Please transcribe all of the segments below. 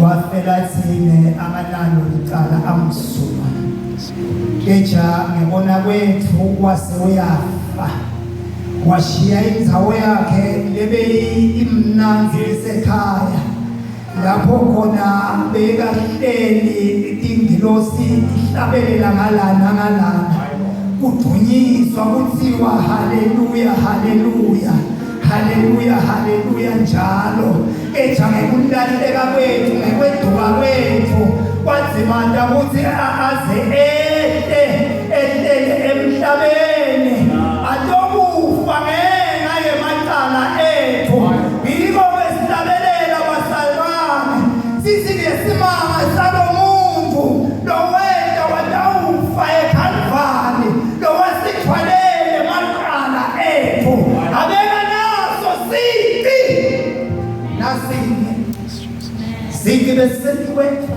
wafela thine amanalo licala amsuma keja ngibona kwethu wase uyafa washiya indzawo yakhe lebe imnanzi esekhaya lapho khona bekahleli ingilosi ihlabelela ngalana kudunyiswa kuthiwa haleluya haleluya haleluya haleluya njalo ejange kunlaleka kwethu ngekweduka kwethu kwazimanda ukuthi aze ehlele emhlabeni atokufa ngenxa yemacala ethu yiko besihlabelela basalwane sithi ngesimanga salo muntu lowenda watawufa eKhalvari lowasithwalele macala ethu abeka naso sithi besithi wethu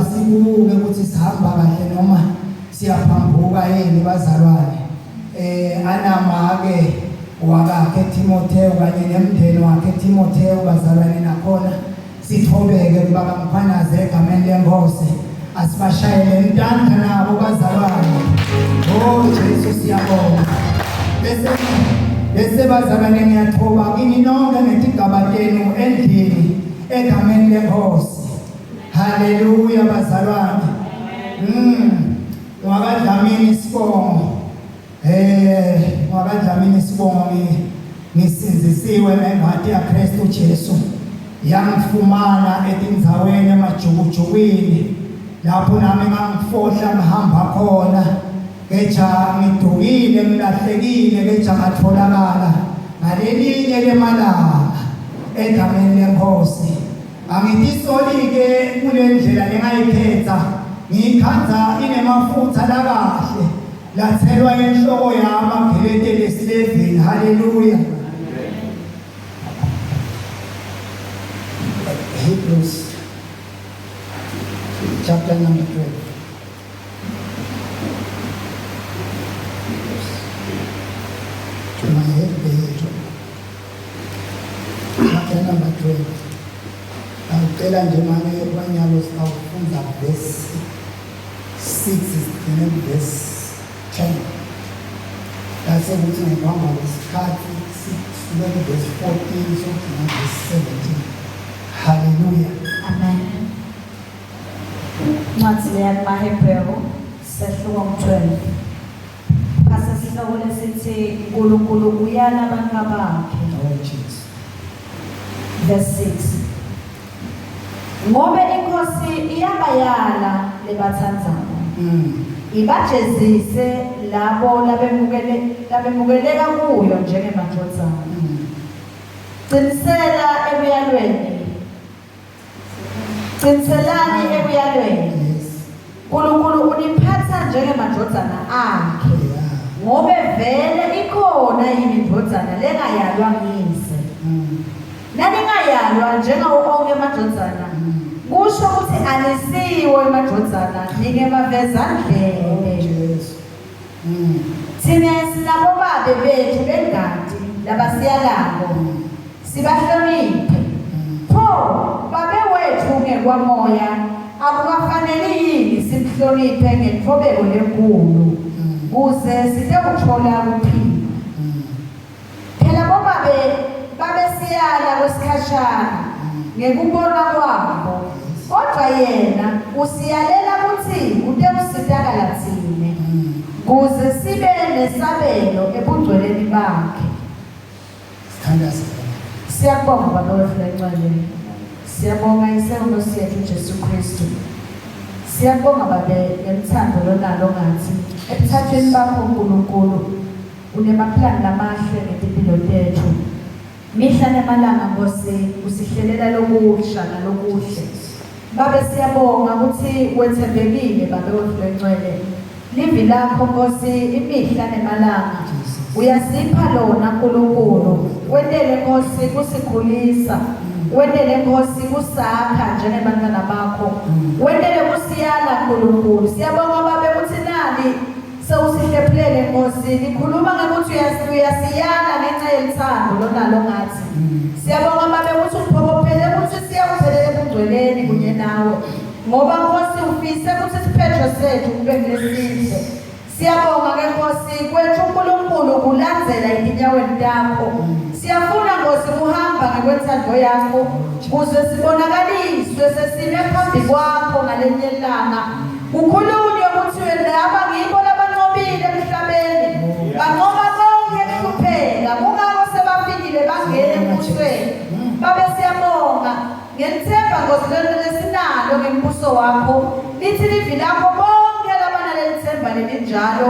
sibuke ukuthi sihamba kahle noma siyaphambuka yini bazalwane anamake wakakhe Timotheo kanye nemndeni wakhe Timotheo bazalwane nakhona sithobeke baba mkhwanaze egameni lenkosi asibashayele intandla nabo bazalwane Jesu siyabonga bese bazalwane ngiyathoba kini nonke ngetigaba tenu endlini egameni lenkosi haleluya bazalwane wakadlamini sibongo ngisinzisiwe ngengadi yaKristu Jesu yangifumana etindzaweni emajukujukwini lapho nami ngangifohla ngihamba khona keja ngidukile ngilahlekile keja ngatholakala ngalelinye lemalanga egameni lenkosi angitisoli-ke kule ndlela lengayikhetha ngiyikhandza inemafutha lakahle lathelwa enhloko yami agibetele silevini haleluya Hebrews chapter number 12 chapter number 12 Angicela nje manje kwanyalo sawufunda verse 6 and verse 10. That's ukuthi ngihamba ngesikhathi 6 verse 14 so verse 17. Hallelujah. Amen. Incwadi yamaHebheru sehluko 12. Phasa sihloko lesithi uNkulunkulu uyala Bantfwabakhe. Verse 6. Ngobe inkosi iyabayala lebathandayo. Ibajezise labo labemukeleka kuyo njengemadvodzana. Cinselani ekuyalweni. Nkulunkulu uniphatha njengemadvodzana akhe. Ngobe vele ikhona yini indvodzana lengayalwa ngiyise. Nalingayalwa njengawo onke amadvodzana. Kusho ukuthi alisiwe amadvodzana ningemabvezandlebe. Thina sinabo babe bethu bengadi labasiyalabo. Sibahloniphe. Pho babe wethu ngekwamoya akukafanele yini simhloniphe ngenhlobeko lenkulu kuze sithe ukuthola ukuphila. Phela babe siyala kwesikhashana ngekubona kwabo kodwa yena usiyalela ukuthi ute usitakala thine kuze sibe nesabelo ebungcweleni bakhe. Siyabonga baba wethu lencane. Siyabonga isewulo sethu Jesu Kristu. Siyabonga babe ngemthando lonalo ngathi ebuthathweni bakho uNkulunkulu unemaplani lamahle ngempilo yethu. Mihla nemalanga Nkosi usihlelela lokusha nalokuhle. Babe siyabonga ukuthi wethembekile babe wethu lencane. Livi lakho Nkosi imihla nemalanga. Uyasipha lona Nkulunkulu. Wendele Nkosi kusikhulisa. Wendele Nkosi kusakha njengebantwana bakho. Wendele kusiyala Nkulunkulu. Siyabonga babe ukuthi nali sewusihlephulele Nkosi. Nikhuluma ngokuthi uyasiyala ngenxa yelithando lonalo ngathi. Siyabonga babe ukuthi uphokophele ukuthi siyakuphelela ebungcweleni kunye nawe. Ngoba Nkosi ufise ukuthi isiphetho sethu kube ngilesihle. Siyabonga ke Nkosi kwethu uNkulunkulu kulandzela inyaweni lakho. Siyafuna Nkosi kuhamba ngekwenthando yakho kuze sibonakaliswe sesime phambi kwakho ngalenye ilanga. Ukhulunywe ukuthi laba ngibo labanqobile emhlabeni. Banqoba konke ukuhlupheka kungako sebafikile bangene embusweni. Babe siyabonga ngethemba Nkosi lesinalo ngembuso wakho. Lithi livi lakho bonke labanalethemba lelinjalo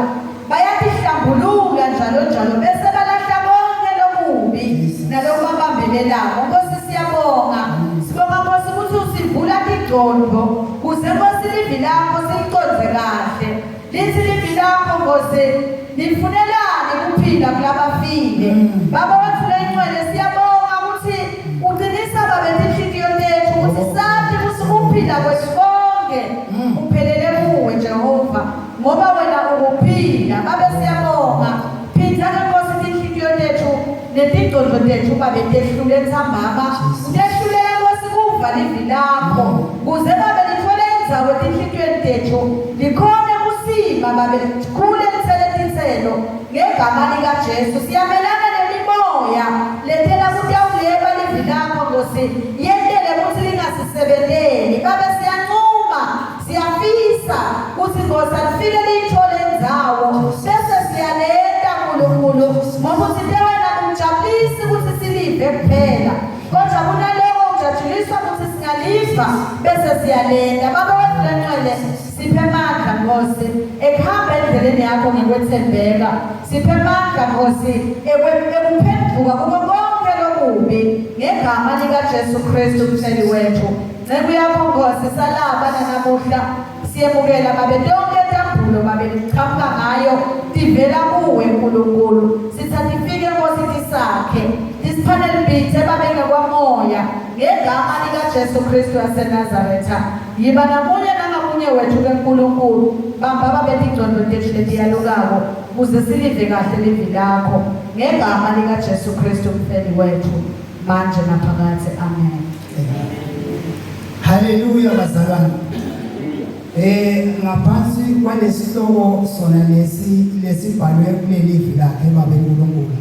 bayahlambuluka njalo bese balahla konke lokubi naloko abambelelako. Nkosi siyabonga. Sibonga Nkosi ukuthi usivula ingqondo kuze Nkosi livi lakho siliconze kahle. Lithi livi lakho Nkosi lifunelane kuphila kulabafile. Baba wethu lencwele siyabonga ukuthi uqinisa babe inhliziyo zethu ukuthi sathi ukuphila kwethu konke uphelele kuwe Jehova ngoba wena ukuphila. Babe siyabonga. Phinda Nkosi inhliziyo zethu netingqondo zethu babe tehlule ethambama. Utehlulela Nkosi kuva livi lakho kuze babe lithole indzawo enhliziyweni zethu likhone kusima babe likhule lithelethitselo ngegama lika Jesu. Siyamelana nemimoya lethela ukuthi awuleba livi lakho Nkosi yendele ukuthi lingasisebenzeli. Babe siyanquma siyafisa ukuthi Nkosi alifike liyithole indzawo bese siyalenda Nkulunkulu ngoba uthi wena umjabulisi ukuthi silive kuphela kodwa kunaloko ujajuliswa ukuthi singaliva bese siyalenda. Baba wethu lencwele siphe amandla Nkosi ekuhamba endleleni yakho ngekwethembeka. Siphe amandla Nkosi ekuphenduka kuko konke lokubi ngegama lika Jesu Kristu umtheli wethu. Nceku yakho Nkosi salaba namuhla siyemukela babe lonke ethambulo babe liqhamuka ngayo tivela kuwe Nkulunkulu. Sithatha ifike Nkosi tisakhe tisiphanele bithe babe ngekwamoya ngegama lika Jesu Kristu waseNazaretha. Yiba namunye nangamunye wethu keNkulunkulu. Bamba babe ingqondo zethu letiyalukako kuze silive kahle livi lakho ngegama lika Jesu Kristu umtheli wethu manje naphakade. Amen. Haleluya bazalwane. Ngaphansi kwalesihloko sona lesibhalwe kulelivi lakhe babe uNkulunkulu.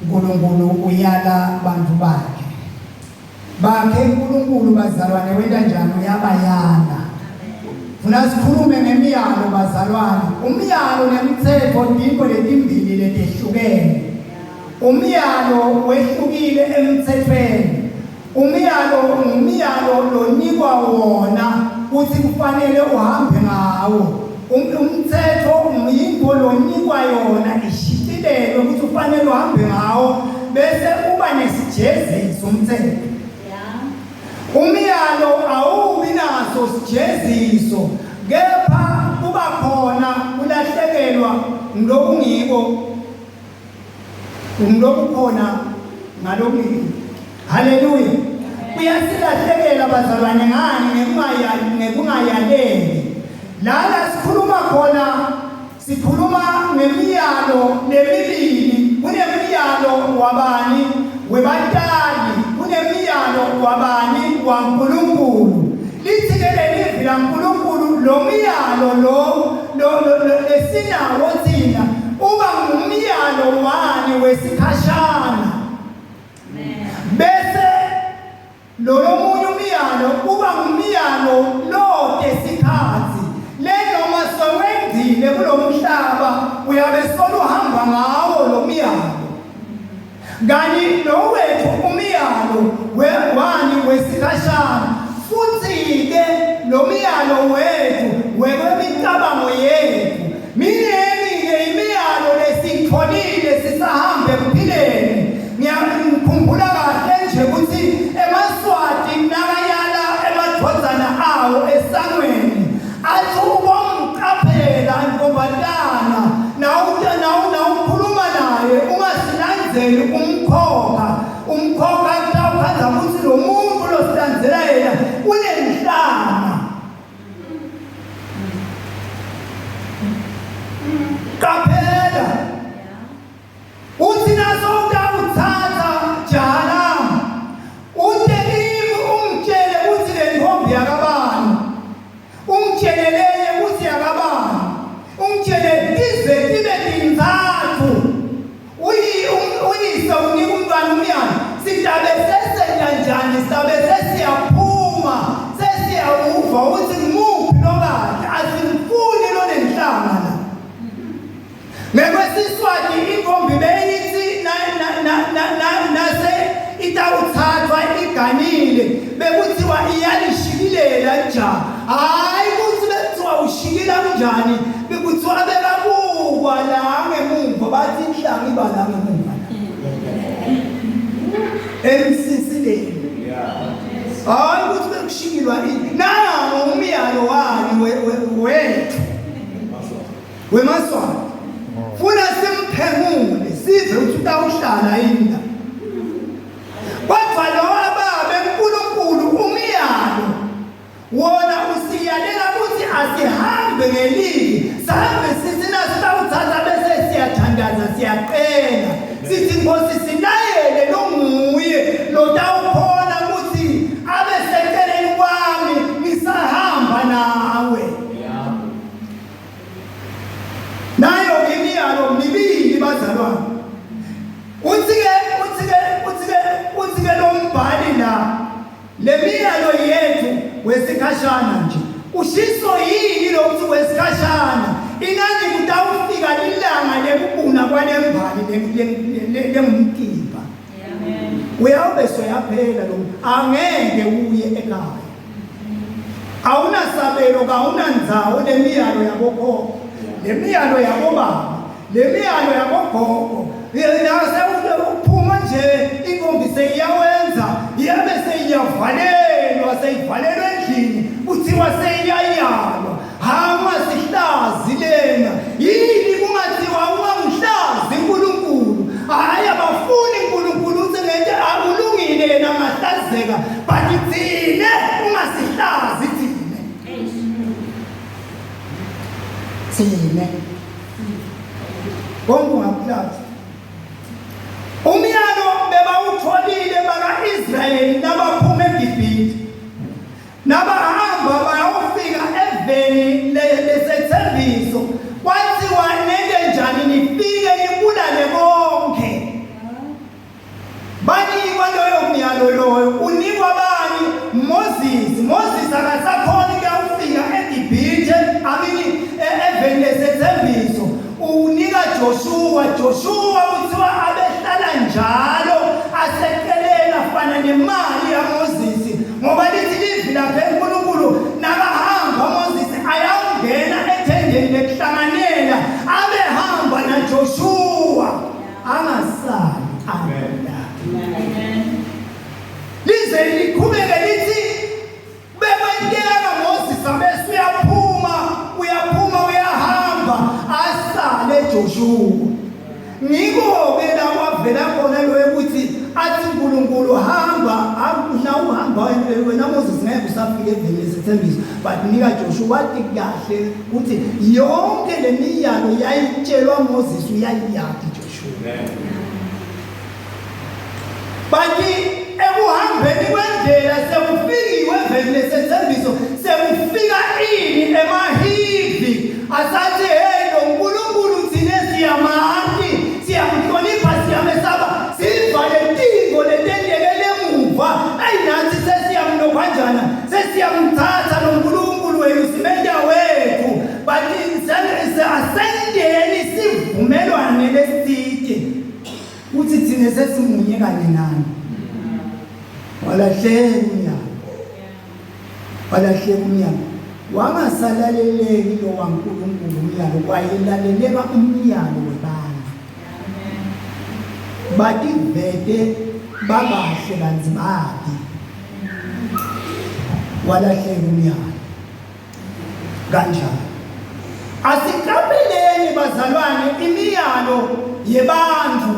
uNkulunkulu uyala Bantfwabakhe. Bakhe uNkulunkulu bazalwane wenda njani uyabayala. Funa sikhulume ngemiyalo bazalwane. Umyalo nemithetho dingo letimbili letehlukene. Umyalo wehlukile emthethweni. Umyalo lonikwa wona uthi kufanele uhambe ngawo. Umthetho umyinto lonikwa yona ishicilelwe ukuthi kufanele uhambe ngawo bese uba nesijeziso umthetho. Umyalo awubi naso sijeziso kepha kuba khona ulahlekelwa ngokukhona ngalokho. Haleluya. Uyasilahlekela bazalwane ngani ngekungayaleli. Lala sikhuluma ngemiyalo lemibili. Kunemiyalo wabani webatali, kunemiyalo wabani waNkulunkulu. Lithi ke leli la Nkulunkulu lo miyalo lo lesinawo thina uba ngumyalo wani wesikhashana. Bese lomunye umyalo uba ngumyalo lo tesikhathi. Lenoma sewenzile kulomhlaba uyabe soluhamba ngawo lo myalo. Ngani lo wethu umyalo wani wesikhashana. Futhi ke lo myalo wethu wekwemicabango yethu. Minengi ke imiyalo lesitholile sisahambe kuphileni. Ngiyakhumbula kahle nje ukuthi eMaswati nakayala emadvodzana awo esangweni athi ubomqaphela inkombatana nawukhuluma naye ungasilandzeli umkhokha kutawukhanza ukuthi lo muntu losilandzela yena unenhlama. Qaphela uthi naso uthatha jahanamu utelimi umtshele uthi le ntombi yakabani, umtsheleleye uthi yakabani, umtshele ize tibe tinzathu uyise unika umntwana umyalo. Sitabe sesenyanjani, sitabe sesiyaphuma sesiyawuva uthi ngumuphi lokade asimfuni lo nenhlama la. Ngekwesiswati intombi beyithi nase itawuthathwa iganile bekuthiwa iyalishikilela njani. Hayi kuthi bekuthiwa ushikila kanjani, bekuthiwa bekabukwa la ngemumva bathi inhlanga iba la ngemumva emsisileni. Hayi kuthi bekushikilwa nangu umyalo wani wethu weMaswati. Funa simphemule size ukuthi utawuhlala yini la. Kodwa lo ababe uNkulunkulu umyalo wona usiyalela ukuthi asihambe ngeligi, sahambe sithi nasitawuthatha bese siyathandaza siyaqela sithi Nkosi sinayele lo nguye lotawukhona ukuthi abe seceleni kwami ngisahamba nawe. Nayo imiyalo mibili bazalwane. Uthi ke lo mbhali la le miyalo yethu wesikhashana nje. Ushiso yini lo kuthi wesikhashana? Inani kutawufika ilanga lekubuna kwalembhali lengumkimba. Uyabe soyaphela lo angeke uye ekhaya. Awunasabelo kawunandzawo le miyalo yabokhokho. Le miyalo yabobaba, le miyalo yabogogo, nase uphuma nje intombi seyiyawenza iyabe seyivalelwa endlini kuthiwa seyiyayalwa. Hama sihlazi lena yini kungathiwa ungamhlazi uNkulunkulu. Hayi abafuni uNkulunkulu uthi ngeke akulungile yena ngahlazeka but thine ungasihlazi thine. Ngomphakathi umyalo bebawutholile baka-Israyeli nabaphuma eGibhithe nabahamba bayofika eveni lesethembiso kwathiwa nende njani nifike nibulale bonke. Banikwa loyo myalo loyo unikwa bani? Moses akasakhona ukufika eGibhithe Joshua kuthiwa abehlala njalo asekelele afana nemali yaMoses ngoba lithi livi lapha eNkulunkulu nakahamba uMoses ayangena ethendeni lekuhlanganela abehamba naJoshua angasali amena. Lize liqhubeke lithi bekwenteka kaMoses abese uyahamba asale Joshua. Ngiko-ke la kwavela khona lo ukuthi athi uNkulunkulu hamba uhamba wena Moses ngeke usafike eveni lesithembiso but nika Joshua wathi kahle ukuthi yonke le miyalo yayitshelwa Moses uyayazi Joshua. Bathi ekuhambeni kwendlela sekufikiwe eveni lesithembiso sekufika ini emahivi asathi hey lo uNkulunkulu thina siyamazi siyamhlonipha siyamesaba sivale tingo letendekele emuva ayinathi sesiyamlokha kanjana sesiyamthatha lo uNkulunkulu wethu simenda wethu bathi asendeni sivumelwane lesithe uthi thina sesimunye kanye nani walahleka umnyaka wangasalaleleki lo waNkulunkulu umyalo wayelaleleka umyalo webantu bathi vete babahle kanzimaki walahleka umyalo kanjani. Asiqapheleni bazalwane imiyalo yebantu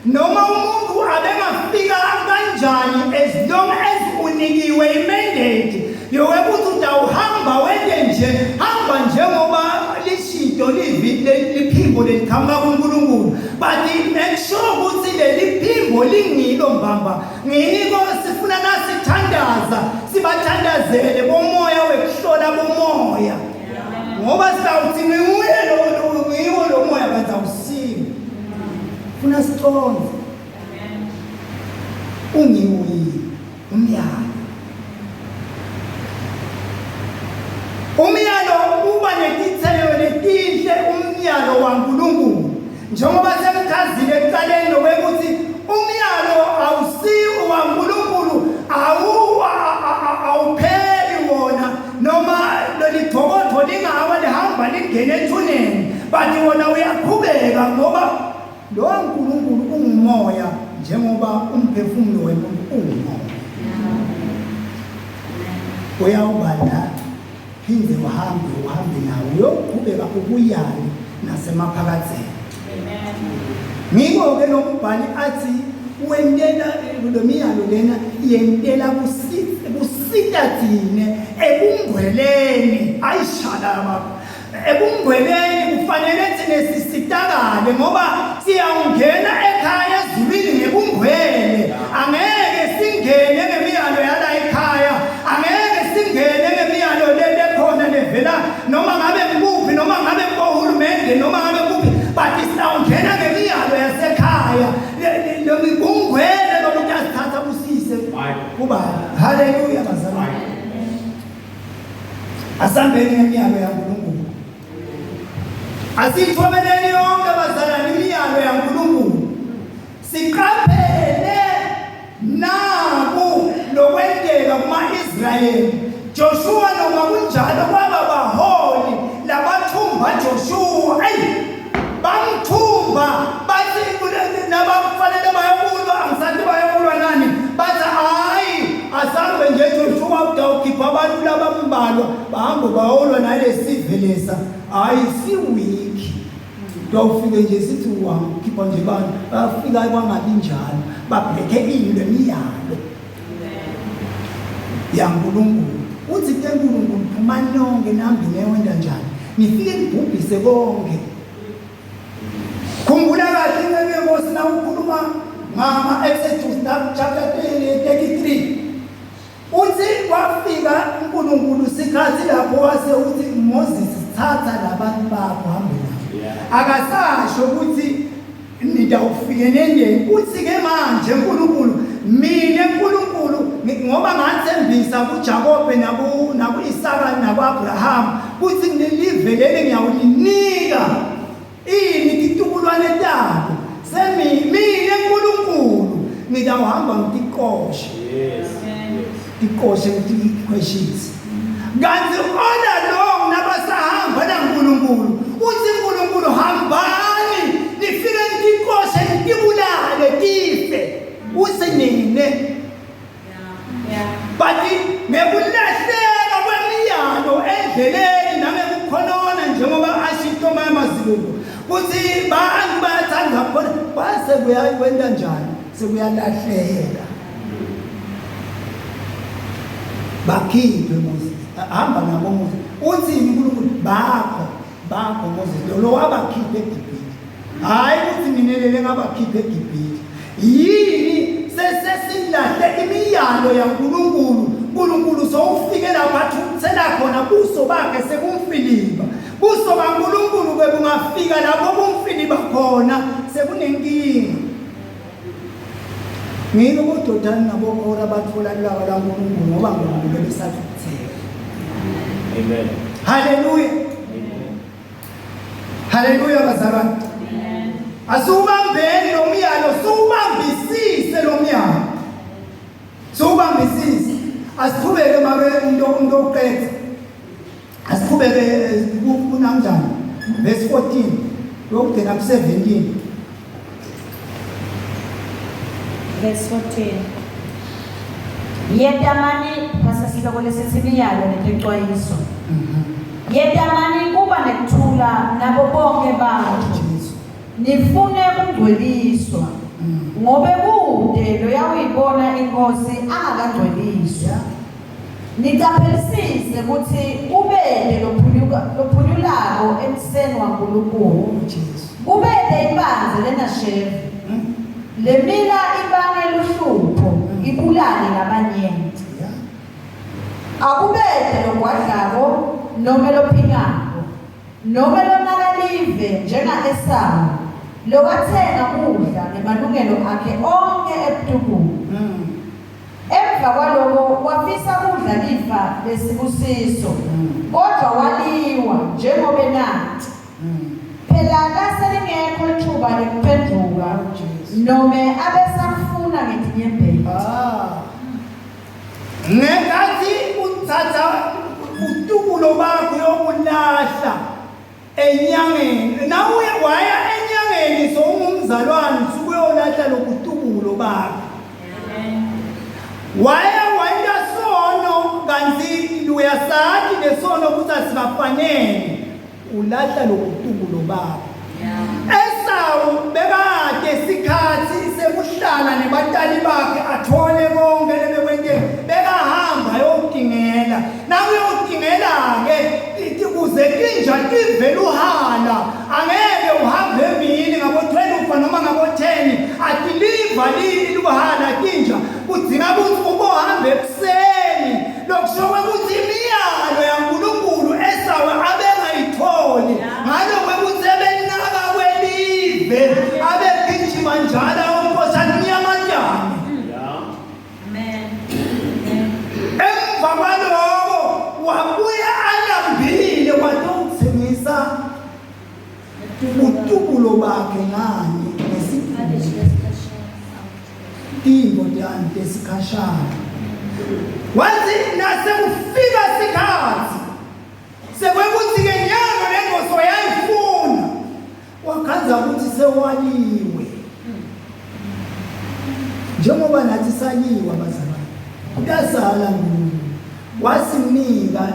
noma umuntu abengafika kanjani as long as unikiwe imandate yokuthi utawuhamba wende nje hamba njengoba lishido liphimbo lelikhamba kuNkulunkulu but make sure ukuthi leli phimbo lingilo mbamba ngiko sifuna nasithandaza sibathandazele bomoya wekuhlola bomoya ngoba sawuthi nguye lo moya kanti awusini funa siconze ungiwe umyalo uba netithelo letihle umyalo waNkulunkulu njengoba semchazile ekuqaleni lokuthi umyalo awusiwo waNkulunkulu awupheli wona noma lelithokotho lingawa lihamba lingene ethuneni but wona uyaqhubeka ngoba lo waNkulunkulu ungumoya njengoba umphefumulo wemuntu ungumoya uyawubala phinde uhambe nawo uyoqhubeka ukuyala nasemaphakatheni. Ngiko-ke lombhali athi wentela lo miyalo lena yentela kusita thine ebungcweleni ayishala baba ebungcweleni kufanele thine sisitakale ngoba siyawungena ekhaya ezulwini ngebungcwele angeke singene ngemiyalo yala ekhaya angeke singene ngemiyalo lekhona levela noma ngabe ngikuphi noma ngabe kohulumende noma ngabe kuphi but siyawungena ngemiyalo yasekhaya lo mibungcwele lokuthi asithatha kusise kuba haleluya bazalwane asambeni ngemiyalo yaNkulunkulu asithobeleni yonke bazalwane imiyalo yaNkulunkulu siqaphele naku lokwenteka kuma-Israyeli Joshua noma kunjalo kwaba baholi labathumba Joshua bamthumba bathi nabafanele bayokulwa angisathi bayokulwa nani bathi hayi asambe nje Joshua utawukhipha abantu labambalwa bahamba bayolwa nalesivelesa hayi siwiki dawufike nje sithi ukhipha nje abantu bafika kwangabi njalo babheke ile miyalo yaNkulunkulu uthi kuNkulunkulu phuma nonke nambi newenda njani nifike nibhubhise konke. Khumbula kahle ngeke Nkosi na ukhuluma ngama Exodus chapter 33 uthi kwafika uNkulunkulu sikhathi lapho wase uthi Moses thatha labantu bakho hambe nabo akasasho ukuthi nidawufike nendeni uthi ke manje uNkulunkulu mina uNkulunkulu ngoba ngathembisa kuJakobe nakuIsaka nakuAbraham ukuthi nilivele ngiyawulinika ini kitukulo iy'ngane tabo semine Nkulunkulu ngidawuhamba ngikoshe ikoshe ngikhweshise kanti ona lo nabasahamba naNkulunkulu uthi Nkulunkulu hambani nifike ngikoshe ngibulale kife usenene bathi ngekulahleka kwemiyalo endleleni nangekukhonona njengoba ashitoma amazibuko kuthi bantu bayathanda khona base kuyakwenda njani sekuyalahleka bakhiphe Moses hamba nabo Moses uthi uNkulunkulu bakho Moses lo wabakhiphe eGibhithe hayi ukuthi minelele ngabakhiphe eGibhithe yini sesesilahle imiyalo yaNkulunkulu sowufike lapha athusela khona buso bakhe sekumfiliba buso baNkulunkulu bebungafika lapho kumfiliba khona sekunenkinga ngeke bododana nabokora bathola laba laNkulunkulu ngoba ngoNkulunkulu besathi ukuthela amen haleluya haleluya bazalwane asubambeni lo myalo subambisise lo myalo subambisise asiqhubeke mabe into oqedza asiqhubeke kunanjani verse 14 lokugcina ku 17 verse 14 Dlamini pasasihloko lesithimiyalo nexwayiso Dlamini kuba nekuthula nabo bonke bantu nifune ukungcweliswa ngobe kude lo yawuyibona inkosi angakangcweliswa niqaphelisise ukuthi ubede lophunyulako emseni waNkulunkulu ubede ibanze lenashevu lemila ibane luhlupho ibulale labanyenti akubede logwadlako noma lophingako noma lonakalive njenga-Esawu lokathenga kudla nemalungelo akhe onke ebutukulo emva kwaloko wafisa kudla lifa lesibusiso kodwa waliwa njengoba enathi phela kaselingekho ithuba lekuphenduka nome abesafuna ngetinyembezi ngekathi uthatha utukulo bakho yokulahla enyangeni nawe waya enyangeni sowungumzalwane sukuyolahla lokutukulo bakho waya sono kanti uyasathi lesono ukuthi asikafanele ulahla lokutukulo bakho Esawu bekade isikhathi sekuhlala nebatali bakhe athole konke lebekwente bekahamba yodingela nawe yodingela ke kuze kinja ivela uhala angeke uhambe emini ngabo 12 noma ngabo 10 adiliva liluhala kinja udinga ukuthi ubohambe ekuseni lokusho ukuthi imiyalo yaNkulunkulu Esawu abengayitholi ngalo kwekuthi ebenaka kwelive abegijima njalo uNkosana Nyamanjani amen emva kwaloko wabuya alambile wathengisa utukulo bakhe ngani ngesipho dante sikhashana wathi nasekufika isikhathi sekwekuthi ke nyalo lengoso yayifuna wakhanza ukuthi sewaliwe njengoba nathi saliwa bazalwane kuyasala ngumuntu wasimnika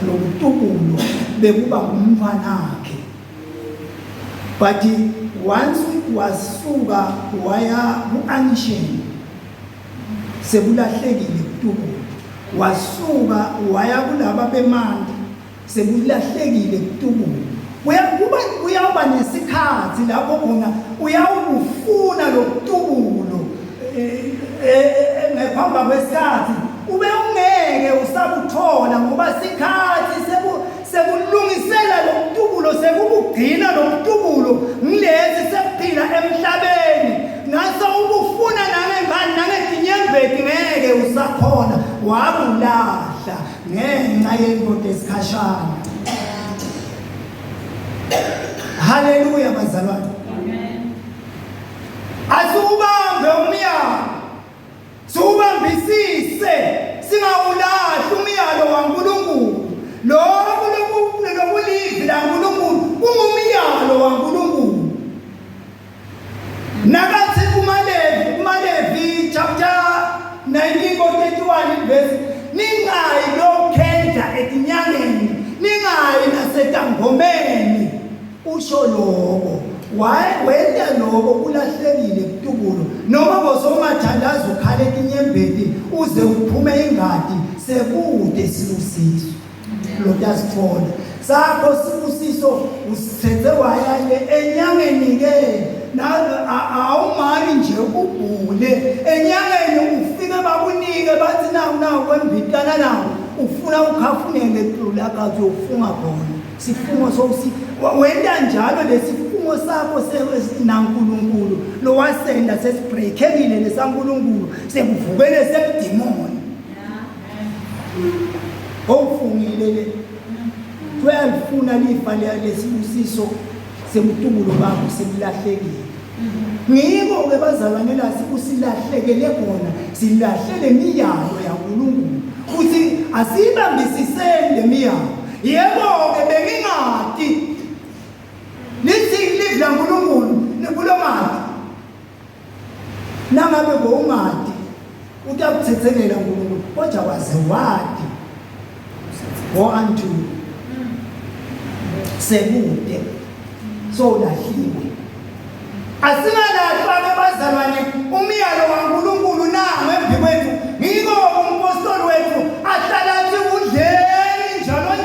lokutukulo bekuba ngumfanakhe but once wasuka waya ku-ancient sekulahlekile kutukulo wasuka waya kulaba bemandi sekulahlekile kutukulo uyawuba nesikhathi lapho khona uyawufuna lokutukulo ngaphambi kwesikhathi ube ungeke usabuthola ngoba isikhathi sekulungisela lokutukulo sekubugcina lokutukulo ngilezi sekuphila emhlabeni naso ubufuna nangengani nangetinyembeti ngeke usakhona wabulahla ngenxa yenkoto esikhashana Haleluya bazalwane. Amen. Asubambe umyalo. Subambisise singawulahli umyalo waNkulunkulu. Lokulivi laNkulunkulu kungumyalo waNkulunkulu. Nakathi kuMalevi chapter 19:31 verse ningayi lokhenda etinyangeni ningayi nasetangomeni usho lokho wenda lokho kulahlekile kuTukulo noma bosongathandaza ukhala etinyembeni uze uphume ingadi sekude sibusiso lo dasifona sakho sibusiso usithethe wayale enyangeni ke na awumali nje ubhule enyangeni ufike bakunike bathi nawu kwembitana nawo ufuna ukhafunele equlu lakho uyofunga khona sifungo sokusi wenda njalo lesifungo sakho naNkulunkulu lo wasenda sesibreakekile lesaNkulunkulu sekuvukele sebudimoni ofungile le 12 funa lifa lesibusiso sebutubulo bakho sebilahlekile ngiko ke bazalwane la sikusilahlekele khona silahlele imiyalo yaNkulunkulu uthi asibambisisele imiyalo yebo ke bengingadi lithi live laNkulunkulu nekulomati nangabe ngongadi utakuthethelela uNkulunkulu kodwa waze wadi go unto sekude so lahliwe asingalahli abazalwane umyalo waNkulunkulu nangu embi kwethu ngiko umpostoli wethu ahlala athi udleni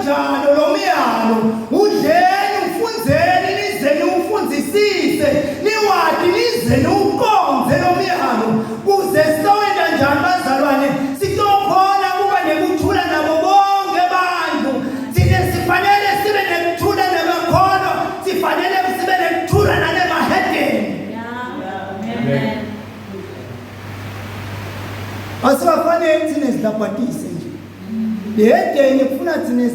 njalo lo myalo udleni ufunzeni nizeni ufundzisise niwadi nizeni uqonze lo myalo kuze sitowenda njani bazalwane sitokhona kuba nekuthula nabo bonke abantu thina sifanele sibe nekuthula nemakhono sifanele sibe nekuthula nanemahedeni asibafanele thina sidlabhatise nje lehedeni kufuna thina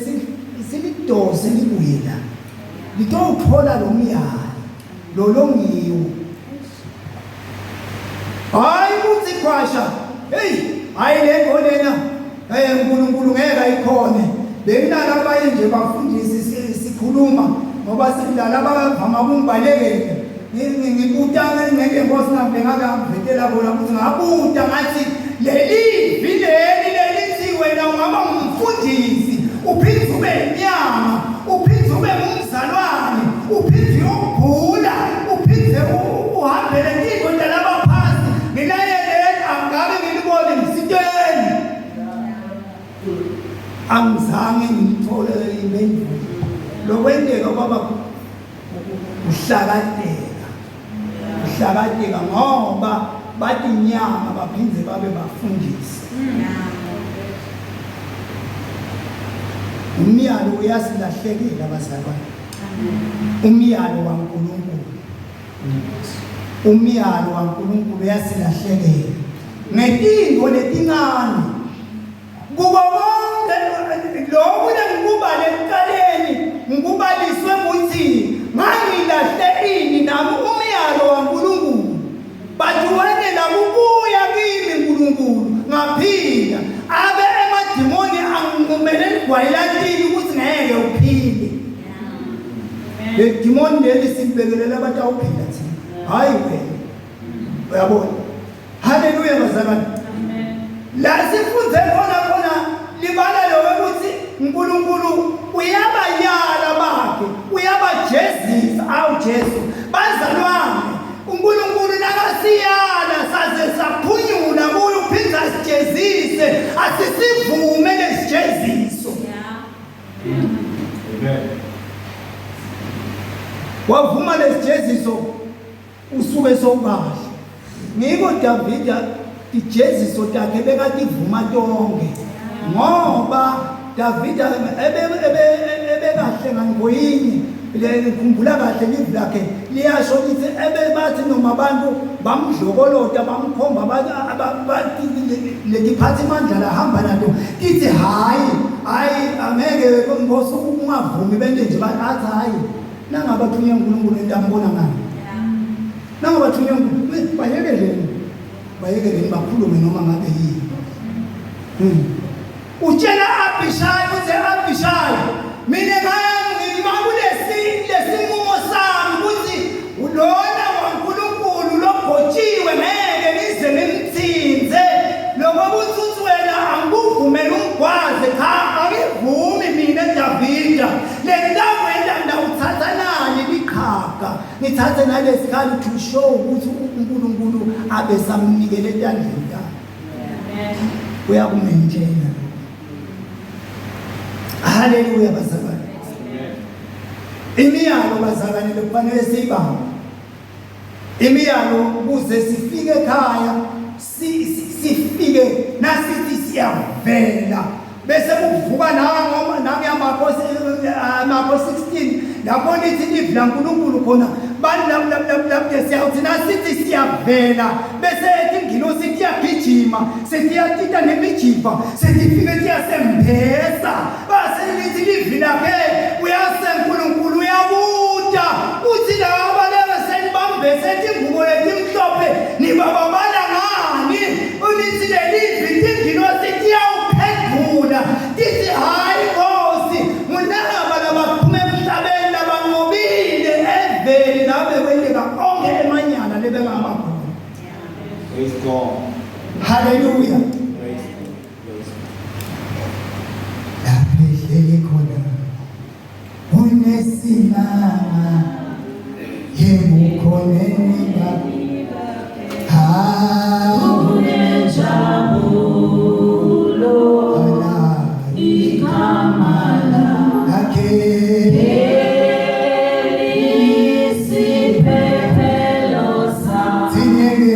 silidose libuye la litothola lo myalo lo longiwo hayi kuthi khwasha hayi le ngolena uNkulunkulu ngeke ayikhone benginala abaye nje bafundisi sikhuluma ngoba sidlala abavama kumbalekela ngikutanga ngeke ngosi nambe ngakamvetela bona ukuthi ngabuta ngathi leli wena ungaba ngumfundisi uphinde ube inyama uphinde ube umzalwane uphinde uyobhula uphinde uhambele indoda labaphansi ngilayele angabe ngilibone ngisiteni angizange ngithole impendulo lokwendeka kwaba uhlakateka ngoba bathi inyama baphinde babe bafundisi umyalo uyasilahlekela abazalwane umyalo waNkulunkulu uyasilahlekela ngetinto letincane kuba bonke lokhu ngikubale ekuqaleni ngikubaliswe ukuthi ngangilahle ini nami umyalo waNkulunkulu bathi wena kubuya kimi uNkulunkulu ngaphinda abe emadimoni angumele ligwayilatini ukuthi ngeke uphile le dimoni leli simbekelela abantu awuphila thina hayi wena uyabona haleluya bazalwane la sifunze khona libala lo ukuthi uNkulunkulu uyabayala bakhe uyabajezisa Jesu bazalwane uNkulunkulu nakasiyala saze saphunyula kuye uphinda sijezise asisivume lesijeziso wavuma lesijeziso usuke sobahle ngiko Davida ijeziso takhe bekade ivuma tonke ngoba Davida ebekahle ngangoyini ngikhumbula kahle livi lakhe liyasho ukuthi ebebathi noma abantu bamdlokolota bamkhomba bathi lekiphathi mandla lahamba nato ithi hayi angeke ngosuku ungavumi bende nje bathi hayi nangabathunywa uNkulunkulu entambona ngani nangabathunywa bayekeleni bakhulume noma ngabe yini utshela Abishai uze Abishai mina lesinqumo sami ukuthi ulona waNkulunkulu logotshiwe ngeke nize nimthinze lokuthi wena angikuvumela ungigwaze cha angivumi mina Davida le ndawo ndawuthatha nani liqhaga ngithathe nalesikhali to show ukuthi uNkulunkulu abesamnikele entandleni yakhe uyakumentshela. Haleluya bazalwane. Imiyalo bazalwane kufanele siyibambe. Imiyalo kuze sifike ekhaya sifike nasithi siyavela bese kuvuka nami amaKhosi 16 lapho nithi livla uNkulunkulu khona bani siyawuthi nasithi siyavela bese ethi ingilosi iyagijima sesiyatita nemijiva sesifike siyasembesa base nithi livla ke uyasenkulunkulu uyabuda uthi laba lebe senibambese ingubo letimhlophe nibababala ngani ulithi lelivi ingilosi iyawuphendula tithi hayi Nkosi munaba labaphume emhlabeni labanqobile eveli nabe kwendeka konke emanyana lebengabakhona. Praise God. Hallelujah. Laphehlele khona unesimanga yemukhoneni unenjabulo ikamala lakhe elisiphefelo sakho zinyeke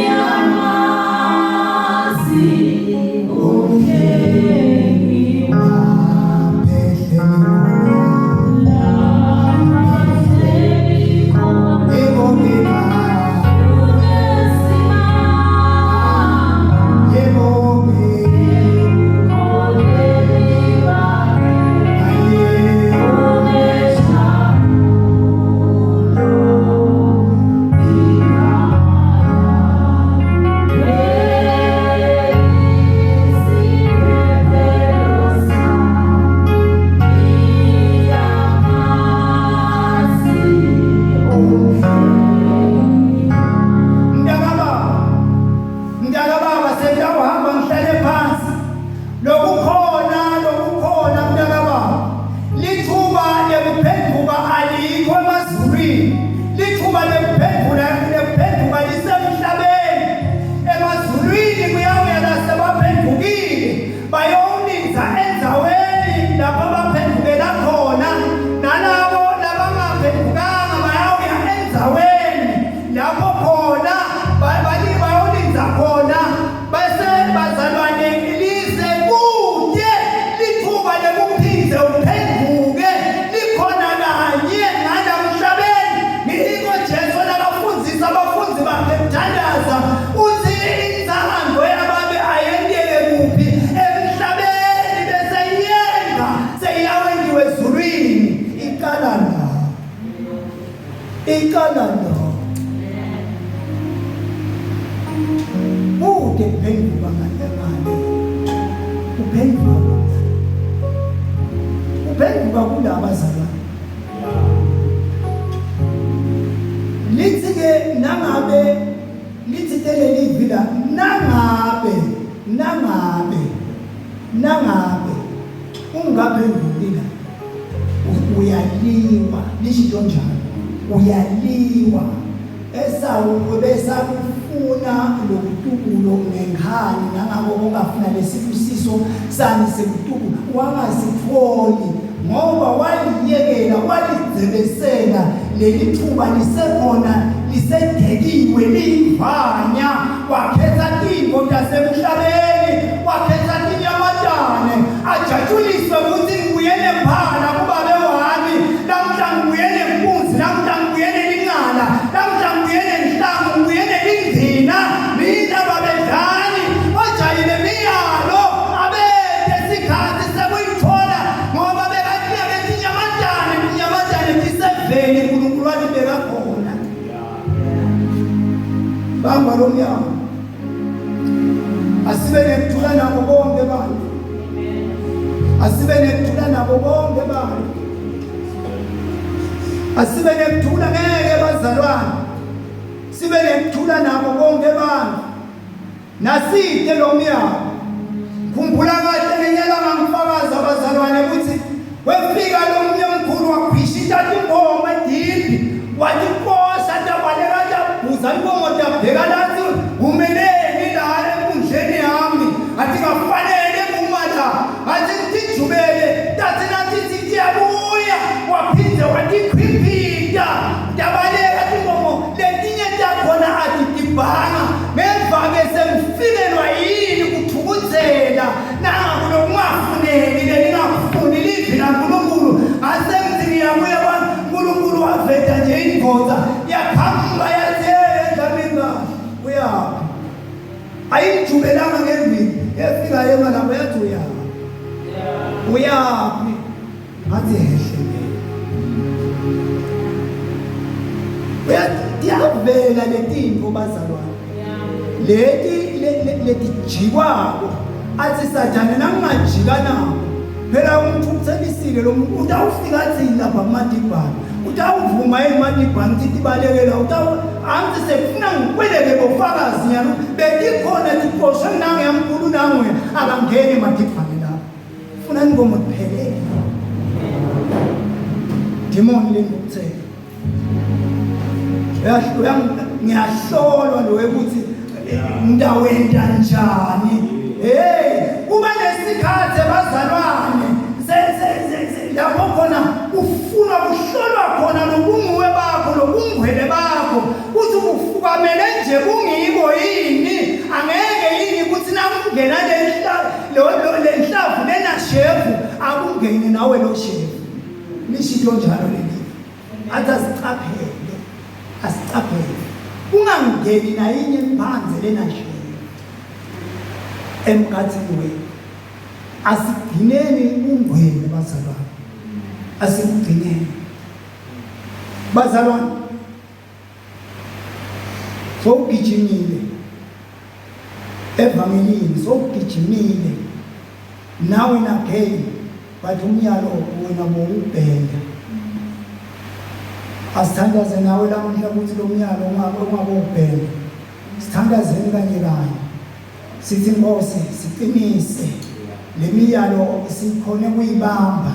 iyamazi umhlengi laphehlele khona ebomina ikalanda bude kuphenduka ngale uphenduka kulaba bazalwane lithi ke nangabe lithi teleli vila nangabe ungaphendukile uyaliwa lisho njalo uyaliwa Esau besakufuna lokutukulo ngekhani nangabo bongafuna lesibusiso sami sekutukulo wangasitholi ngoba waliyekela walidzebesela lelithuba lisekhona lisedekiwe livanya wakhetha ingo yasemhlabeni wakhetha inyamatane ajajuliswe ukuthi ngiyele phala kubabe wami namhla ngiyele impunzi namhla ngiyele ingqala namhla ngiyele inhlangu ngiyele indina mina babedlali ojayile miyalo abethe isikhathi sekuyithola ngoba bekade inyamatane uhamba lo mnyango. Asibe nekuthula nabo bonke abantu. Asibe nekuthula nabo bonke abantu. Asibe nekuthula ngeke bazalwane. Sibe nekuthula nabo bonke abantu. Naside lo mnyango. Khumbula kahle ngenyala ngangifakaza abazalwane ukuthi wefika lo mnyamkhulu wakhishita ingoma edini wathi Nkosi atabaleka tabuza inkomo tabheka lathi umeleni la enkundleni yami athi kafanele kumala athi ngijubele tathi nathi siyabuya waphinde watikhipita tabaleka inkomo letinye takhona athi dibhanga memvake semfikelwa yini kuthukuthela nangu lokungafuneki leningakufuni livina Nkulunkulu asemzini yabuya Nkulunkulu waveta nje indvodza yakhamba yathi Dlamini uyaphi ayijubelanga ngemini efika yema lapho yathi uyaphi ngathi hehle uyavela letinto bazalwane leti jikwako athi Sathane nangingajika nabo phela umuntu utselisile lo muntu utawufika athini lapha kumadibhani utawuvuma emadibhani ukuthi ibalekela angithi sekufuna ngikweleke bofakazi nyalo betikhona tiposho nange yamkhulu nangwe akangeni emadibhani lapho funa inkomo kuphelele demon lengokuthela ngiyahlolwa lo ukuthi ngidawenda njani kuba nesikhathi bazalwane lapho khona ufuna kuhlolwa khona lobunguwe bakho lobungwele bakho uthi ufukamele nje kungiko yini angeke yini ukuthi nakungena lenhlavu lena shefu akungeni nawe lo shefu lishilo njalo leli athi asicaphele ungangeni nayinye imphanze lena shefu emkhathini wethu asigcineni ungwele bazalwane asigcineni bazalwane sowugijimile evangelini sowugijimile nawe nageni bathi umyalo wena bowubheka asithandaze nawe lamuhla ukuthi lo myalo ungabowubheka sithandazeni kanye kanye sithi Nkosi siqinise lemiyalo sikhona kuyibamba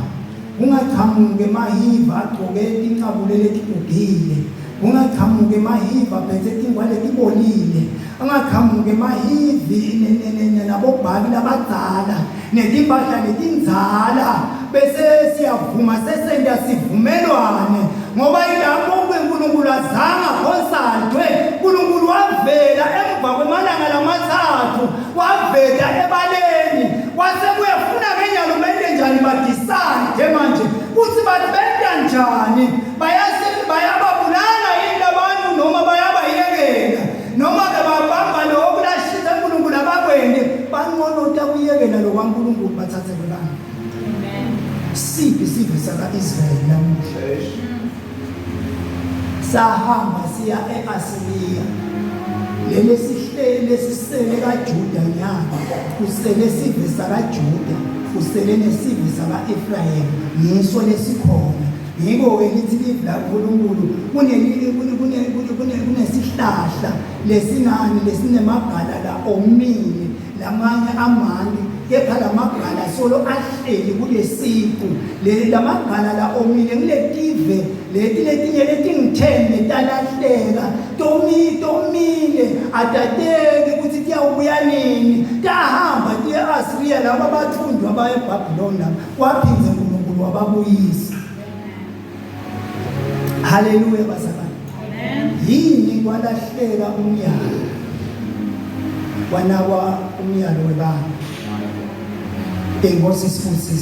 ungaqhamuke mahiva agcoke incabulele etigugile ungaqhamuke mahiva phethe ingwale tibolile angaqhamuke mahivi nabobhaki labadzala netimpahla letinzala bese siyavuma sesenda sivumelwane ngoba ilapho uNkulunkulu azanga konsaltwe uNkulunkulu wavela emva kwemalanga lamathathu wavela ebaleni wase kuyafuna kenyalo bende njani badisane manje uthi bathi benda njani bayababulala yini abantu noma bayabayekela noma ke babamba lokho lashisa uNkulunkulu abakwende banqonota kuyekela lo kwaNkulunkulu bathathe belana sive saka Israel namuhla sahamba siya eAsiriya lele sihlele sisele kaJuda nyaka kusele sive saka Juda kusele nesive saka Ephraim yiso lesikhona yiko elithi livla uNkulunkulu kunesihlahla lesinani lesinemagala la omile lamanye amani kepha lamagala solo ahleli kulesiqu lamagala la omile kuletive letinye letingithembe talahleka tomile atateke ukuthi tiyawubuya nini tahamba eAsiriya laba bathundwa baye eBhabhiloni kwaphinze uNkulunkulu wababuyisa. Haleluya bazalwane. Yini kwalahleka umyalo wanawa umyalo webani enkosi sifuthi